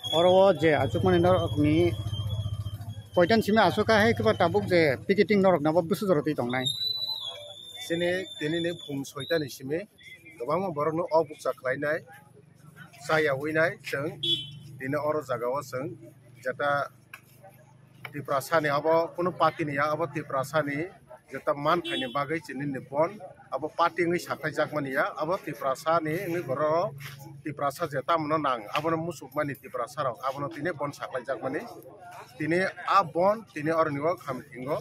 और वो जे आजुक माने नरकनी कयटान सिमे आसुका है किबा ताबुक जे पिकेटिंग नरक नाबा बुसु जरति तंनाय सिने दिनै फुं 6टानि सिमे गोबां बरनो अबुकसा खालायनाय सायावैनाय जों दिनै अर जागाव जों जता तिप्रासानि अब कुनु पार्टीनि अब तिप्रासानि जता मान थाइने बागै चिनि बन अब पार्टी ngै साथाय जागमानिया अब तिप्रासानि ngै गर तिप्रासा जता मन नां abनो मुसुकमानि तिप्रासा रक abनो तिने बन साख्लाय जागमानि तिने आ बन तिने अरनिवा खामथिंगो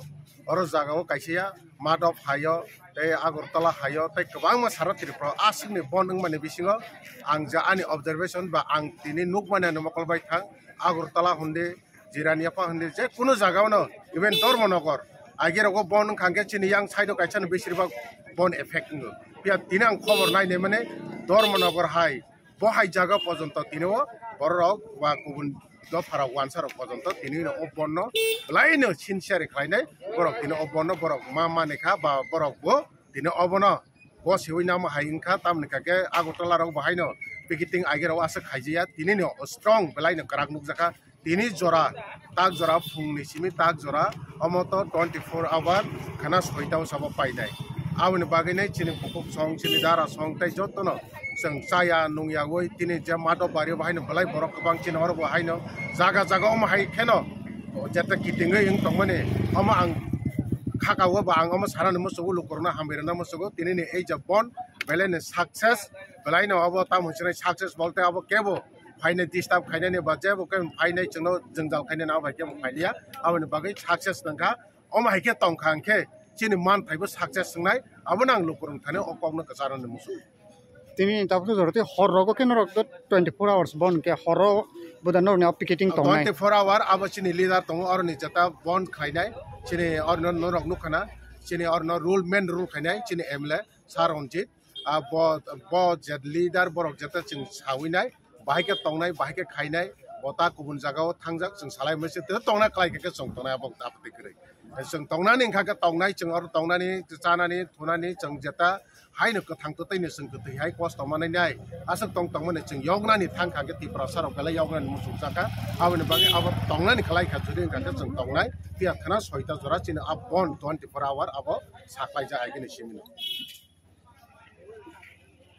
अर जागाव कायसेया मादव हायो तै आगरतला हायो तै गोबां मासारा त्रिपुरा आसिनि बन माने बिसिङो आं जा आनि अबजारभेशन बा आं तिनि नुकमानानो मकलबाय थां आगरतला हुन्डे जिरानियापा हुन्डे जे कुनु जागावनो इभेन धर्मनगर आगेरावगो बन खांगे चिनि आं साइडो कायसानो बेसिरबाग बन एफेक्ट नु बिया तिने आं खबर नायने माने धर्मनगर हाय बहाय जागा पर्यन्त तिनो बररक बा गुबुन दफारा वानसारक पर्यन्त तिनि ओ बन लाइनो सिनसियारि खालायनाय बरक तिनो ओ बन बरक मा मानेखा बा बरकबो तिनो अबनो बसिवै नाम हायिनखा तामनिखाके आगरतला रक बाहायनो पिकेटिं आगेराव आसे खायजिया तिनिनो स्ट्रं बलाइनो कराक नुकजाखा तिनि जरा ताक जरा फुंनि सिमि ताक जरा अमतो 24 आवर खाना सयताव सब पाइनाय आवनि बागैनै चिनि पकक सं चिनि दारा सं तै जतनो जों चाया नुयावै तिनि जे मादव बारि बाहायनो बलाय बरक गोबां चिनि हर बाहायनो जागा जागा अम हाय खेनो जता किटिङै इं तंमाने अम आं खाकावो बा आं अम सारानो मसुगु लुकरना हामबेरना मसुगु तिनि ए जबन बेलेने सक्सेस बलायनो अब ताम हसने सक्सेस बोलते अब केबो फाइने डिस्टार्ब खायने बाजे बके फाइने चनो जंजाल खायने ना बाके फाइलिया आवनि बागै सक्सेस नंगा अम हायके तंखांखे चिनि मान थाइबो सक्सेस संनाय अब नां लुकरन थाने अकगनो कसारनो मुसु तिनि ताबुक जरति हररगो के नरक 24 आवर्स बन के हर बुदानो ने पिकेटिंग तंनाय 24 आवर अब चिनि लिडार तंग और नि जता बन खायनाय चिनि और नरक नुखाना चिनि और न रूल मेन रूल खायनाय चिनि एमले सार रनजित ब जेट लिडार बरक जता चिन साविनाय बाहायके तंनाय बाहायके खायनाय बता गुबुन जागाव थांजाक जों सालाय मोनसे तंना खालायके जों तंनाय अब तापति करे जों तंनानै इंखाके तंनाय जों और तंनानै जानानै थुनानै जों जता हायनो कथांतो तैनो जों गथै हाय कस्ट मानायनाय आसक तंमाने जों यगनानि थांखाके तिप्रा साराव गले यगनानि मुसुक जाका आवनि बागै अब तंनानै खालायखा जुदि इंखाके जों तंनाय तिया खाना 6टा जरा चिन अब बन 24 आवर अब साख्लाय जा आइगेनि सिमिनो